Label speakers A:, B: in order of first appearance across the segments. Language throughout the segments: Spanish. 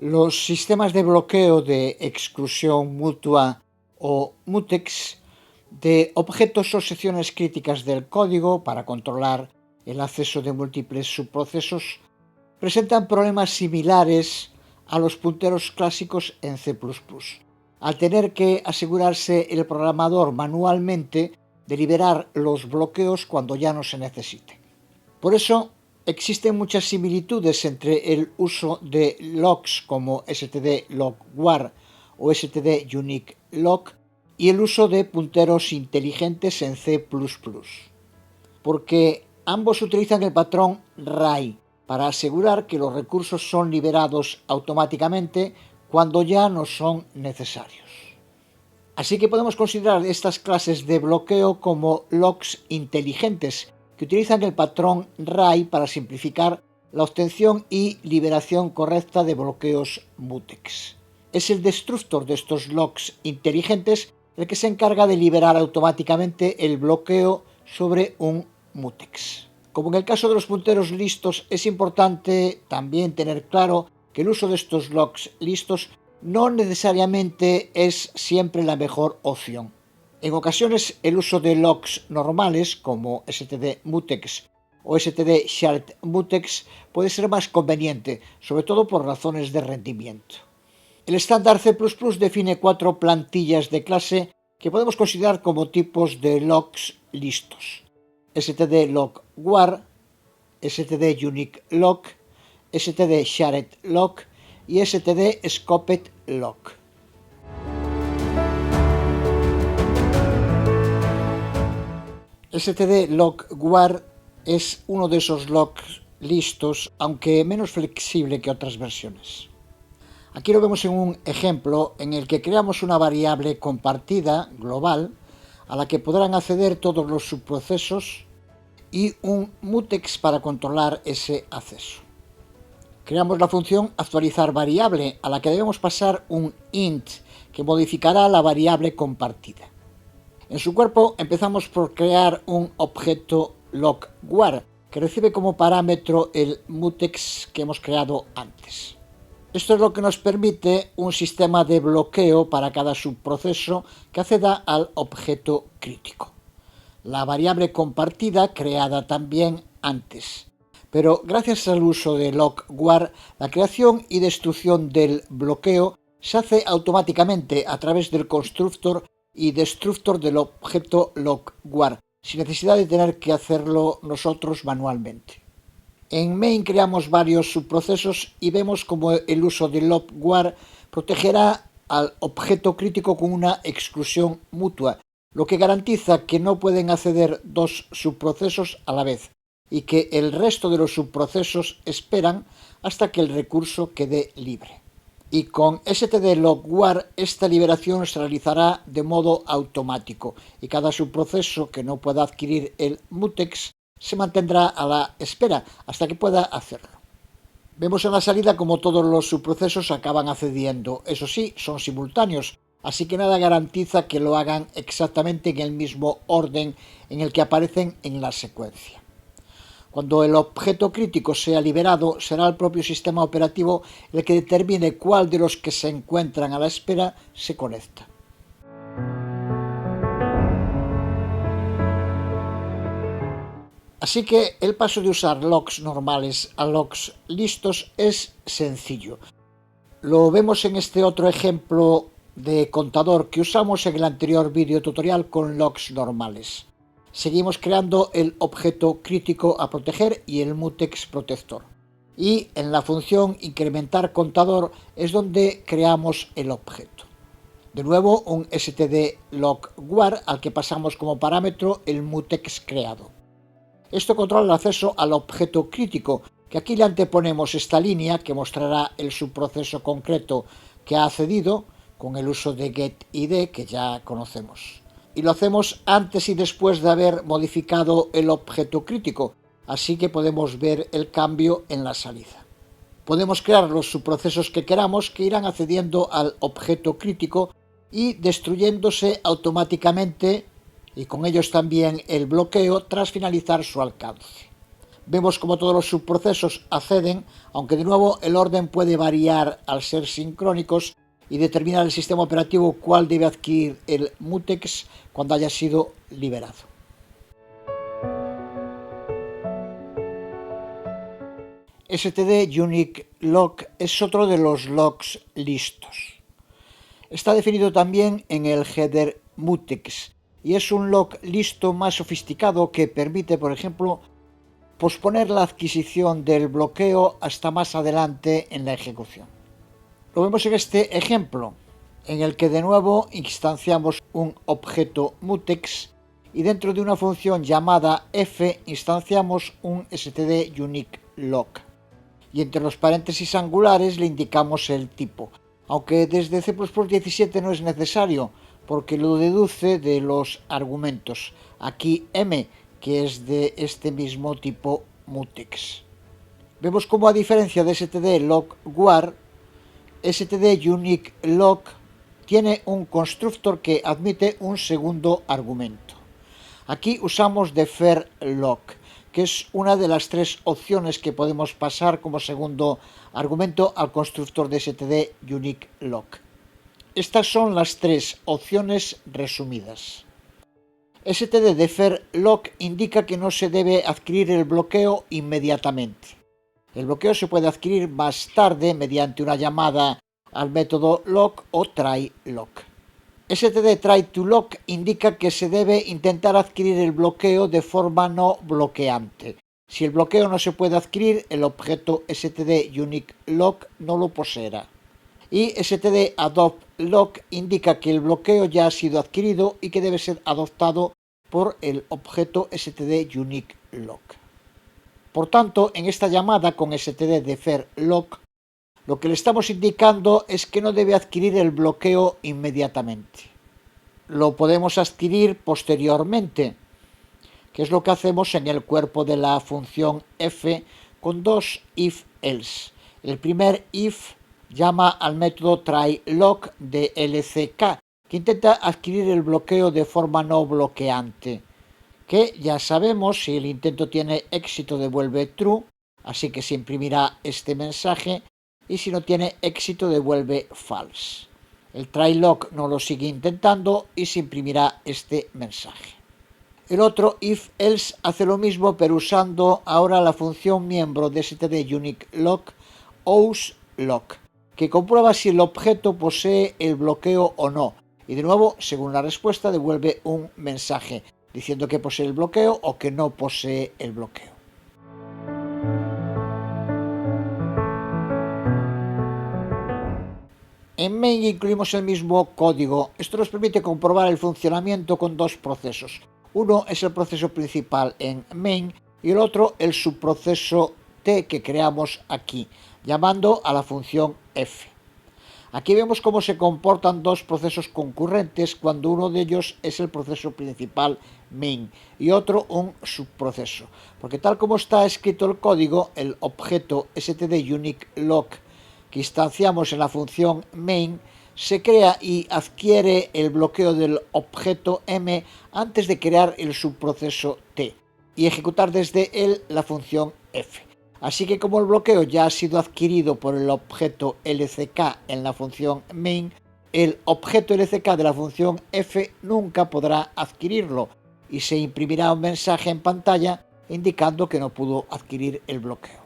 A: Los sistemas de bloqueo de exclusión mutua o mutex de objetos o secciones críticas del código para controlar el acceso de múltiples subprocesos presentan problemas similares a los punteros clásicos en C++, al tener que asegurarse el programador manualmente de liberar los bloqueos cuando ya no se necesiten. Por eso, existen muchas similitudes entre el uso de locks como std-lock_var o std-unique-lock y el uso de punteros inteligentes en C++, porque ambos utilizan el patrón RAI para asegurar que los recursos son liberados automáticamente cuando ya no son necesarios. Así que podemos considerar estas clases de bloqueo como locks inteligentes que utilizan el patrón RAI para simplificar la obtención y liberación correcta de bloqueos mutex. Es el destructor de estos locks inteligentes el que se encarga de liberar automáticamente el bloqueo sobre un mutex. Como en el caso de los punteros listos, es importante también tener claro que el uso de estos locks listos no necesariamente es siempre la mejor opción. En ocasiones, el uso de locks normales como std-mutex o std-shared-mutex puede ser más conveniente, sobre todo por razones de rendimiento. El estándar C++ define 4 plantillas de clase que podemos considerar como tipos de locks listos: std-lock_var, std-unique-lock, std-shared-lock y std-scoped-lock. std-lock_var es uno de esos locks listos, aunque menos flexible que otras versiones. Aquí lo vemos en un ejemplo en el que creamos una variable compartida global a la que podrán acceder todos los subprocesos y un mutex para controlar ese acceso. Creamos la función actualizar variable a la que debemos pasar un int que modificará la variable compartida. En su cuerpo empezamos por crear un objeto lock_var que recibe como parámetro el mutex que hemos creado antes. Esto es lo que nos permite un sistema de bloqueo para cada subproceso que acceda al objeto crítico. La variable compartida creada también antes. Pero gracias al uso de lock_var, la creación y destrucción del bloqueo se hace automáticamente a través del constructor y destructor del objeto lock_var, sin necesidad de tener que hacerlo nosotros manualmente. En main creamos varios subprocesos y vemos cómo el uso de lock_var protegerá al objeto crítico con una exclusión mutua, lo que garantiza que no pueden acceder dos subprocesos a la vez y que el resto de los subprocesos esperan hasta que el recurso quede libre. Y con std-lock_var esta liberación se realizará de modo automático y cada subproceso que no pueda adquirir el mutex se mantendrá a la espera hasta que pueda hacerlo. Vemos en la salida como todos los subprocesos acaban accediendo. Eso sí, son simultáneos, así que nada garantiza que lo hagan exactamente en el mismo orden en el que aparecen en la secuencia. Cuando el objeto crítico sea liberado, será el propio sistema operativo el que determine cuál de los que se encuentran a la espera se conecta. Así que el paso de usar locks normales a locks listos es sencillo. Lo vemos en este otro ejemplo de contador que usamos en el anterior vídeo tutorial con locks normales. Seguimos creando el objeto crítico a proteger y el mutex protector. Y en la función incrementar contador es donde creamos el objeto. De nuevo un std-lock_var al que pasamos como parámetro el mutex creado. Esto controla el acceso al objeto crítico, que aquí le anteponemos esta línea que mostrará el subproceso concreto que ha accedido con el uso de getID que ya conocemos. Y lo hacemos antes y después de haber modificado el objeto crítico, así que podemos ver el cambio en la salida. Podemos crear los subprocesos que queramos que irán accediendo al objeto crítico y destruyéndose automáticamente y con ellos también el bloqueo tras finalizar su alcance. Vemos como todos los subprocesos acceden, aunque de nuevo el orden puede variar al ser sincrónicos y determinar el sistema operativo cuál debe adquirir el mutex cuando haya sido liberado. STD Unique Lock es otro de los locks listos. Está definido también en el header mutex y es un lock listo más sofisticado que permite, por ejemplo, posponer la adquisición del bloqueo hasta más adelante en la ejecución. Lo vemos en este ejemplo, en el que de nuevo instanciamos un objeto mutex y dentro de una función llamada f instanciamos un std unique lock. Y entre los paréntesis angulares le indicamos el tipo, aunque desde C++17 no es necesario, porque lo deduce de los argumentos. Aquí m, que es de este mismo tipo mutex. Vemos como, a diferencia de std lock war, std unique lock tiene un constructor que admite un segundo argumento. Aquí usamos defer lock, que es una de las tres opciones que podemos pasar como segundo argumento al constructor de std unique lock. Estas son las tres opciones resumidas. std defer lock indica que no se debe adquirir el bloqueo inmediatamente. El bloqueo se puede adquirir más tarde mediante una llamada al método lock o try lock. std try to lock indica que se debe intentar adquirir el bloqueo de forma no bloqueante. Si el bloqueo no se puede adquirir, el objeto std unique lock no lo poseerá. Y std adopt lock indica que el bloqueo ya ha sido adquirido y que debe ser adoptado por el objeto std unique lock. Por tanto, en esta llamada con std defer lock, lo que le estamos indicando es que no debe adquirir el bloqueo inmediatamente. Lo podemos adquirir posteriormente, que es lo que hacemos en el cuerpo de la función f con dos if-else. El primer if llama al método tryLock de LCK, que intenta adquirir el bloqueo de forma no bloqueante, que ya sabemos, si el intento tiene éxito devuelve true, así que se imprimirá este mensaje, y si no tiene éxito devuelve false. El tryLock no lo sigue intentando y se imprimirá este mensaje. El otro if-else hace lo mismo, pero usando ahora la función miembro de std unique lock, oseLock, que comprueba si el objeto posee el bloqueo o no, y de nuevo, según la respuesta, devuelve un mensaje diciendo que posee el bloqueo o que no posee el bloqueo. En main incluimos el mismo código. Esto nos permite comprobar el funcionamiento con dos procesos. Uno es el proceso principal en main y el otro el subproceso t que creamos aquí, llamando a la función f. Aquí vemos cómo se comportan dos procesos concurrentes cuando uno de ellos es el proceso principal main y otro un subproceso, porque tal como está escrito el código, el objeto std unique lock que instanciamos en la función main se crea y adquiere el bloqueo del objeto m antes de crear el subproceso t y ejecutar desde él la función f. Así que como el bloqueo ya ha sido adquirido por el objeto LCK en la función main, el objeto LCK de la función f nunca podrá adquirirlo y se imprimirá un mensaje en pantalla indicando que no pudo adquirir el bloqueo.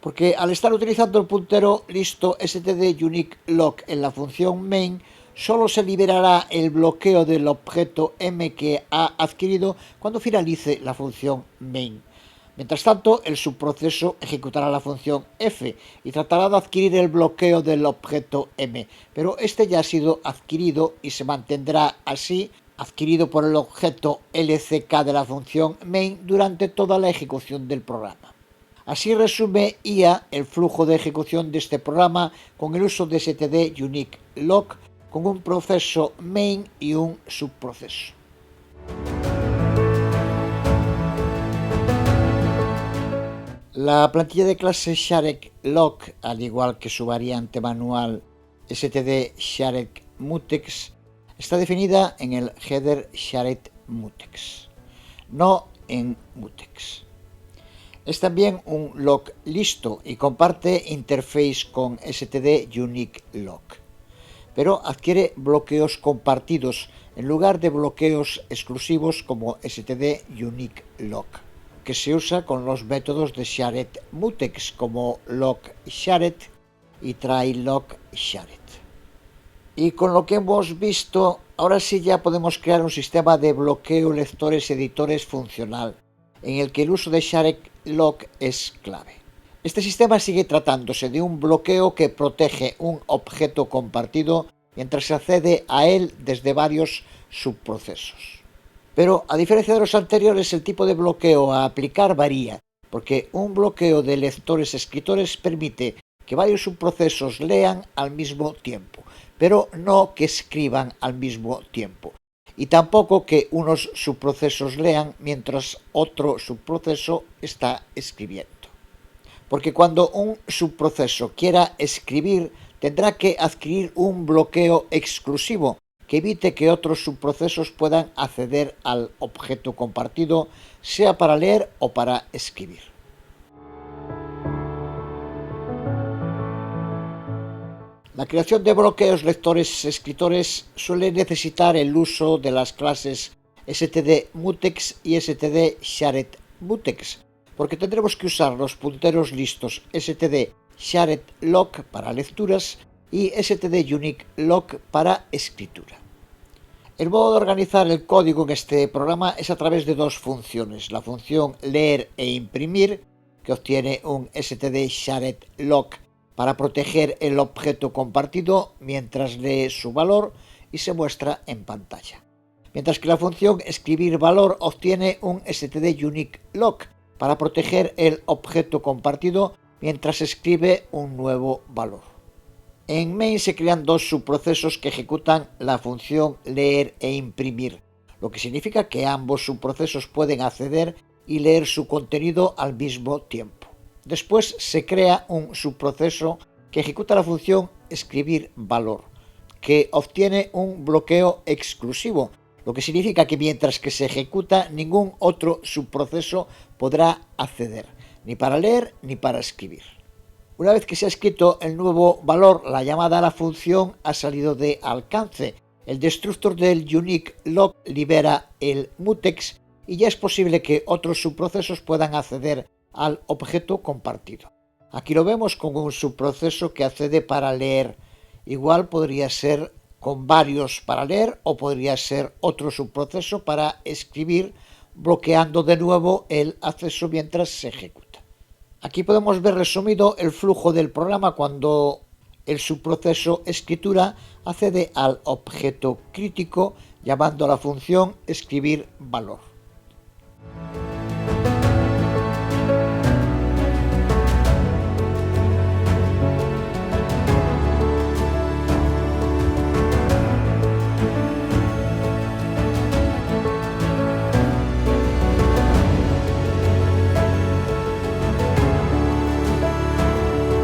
A: Porque al estar utilizando el puntero listo std unique lock en la función main, solo se liberará el bloqueo del objeto m que ha adquirido cuando finalice la función main. Mientras tanto, el subproceso ejecutará la función f y tratará de adquirir el bloqueo del objeto m, pero este ya ha sido adquirido y se mantendrá así, adquirido por el objeto LCK de la función main durante toda la ejecución del programa. Así resume IA el flujo de ejecución de este programa con el uso de std unique lock con un proceso main y un subproceso. La plantilla de clase SharedLock, al igual que su variante manual std SharedMutex, está definida en el header SharedMutex, no en mutex. Es también un lock listo y comparte interface con STD Unique Lock, pero adquiere bloqueos compartidos en lugar de bloqueos exclusivos como STD Unique Lock, que se usa con los métodos de shared mutex como lock shared y try lock shared. Y con lo que hemos visto, ahora sí ya podemos crear un sistema de bloqueo lectores editores funcional, en el que el uso de shared lock es clave. Este sistema sigue tratándose de un bloqueo que protege un objeto compartido mientras se accede a él desde varios subprocesos. Pero a diferencia de los anteriores, el tipo de bloqueo a aplicar varía, porque un bloqueo de lectores-escritores permite que varios subprocesos lean al mismo tiempo, pero no que escriban al mismo tiempo, y tampoco que unos subprocesos lean mientras otro subproceso está escribiendo. Porque cuando un subproceso quiera escribir, tendrá que adquirir un bloqueo exclusivo que evite que otros subprocesos puedan acceder al objeto compartido, sea para leer o para escribir. La creación de bloqueos lectores-escritores suele necesitar el uso de las clases stdmutex y stdsharedmutex, porque tendremos que usar los punteros listos stdsharedlock para lecturas y stduniquelock para escritura. El modo de organizar el código en este programa es a través de dos funciones: la función leer e imprimir, que obtiene un stdsharedlock para proteger el objeto compartido mientras lee su valor y se muestra en pantalla, mientras que la función escribir valor obtiene un stduniquelock para proteger el objeto compartido mientras escribe un nuevo valor. En main se crean dos subprocesos que ejecutan la función leer e imprimir, lo que significa que ambos subprocesos pueden acceder y leer su contenido al mismo tiempo. Después se crea un subproceso que ejecuta la función escribir valor, que obtiene un bloqueo exclusivo, lo que significa que mientras que se ejecuta, ningún otro subproceso podrá acceder, ni para leer ni para escribir. Una vez que se ha escrito el nuevo valor, la llamada a la función ha salido de alcance. El destructor del unique lock libera el mutex y ya es posible que otros subprocesos puedan acceder al objeto compartido. Aquí lo vemos con un subproceso que accede para leer. Igual podría ser con varios para leer o podría ser otro subproceso para escribir, bloqueando de nuevo el acceso mientras se ejecuta. Aquí podemos ver resumido el flujo del programa cuando el subproceso escritura accede al objeto crítico llamando a la función escribir valor.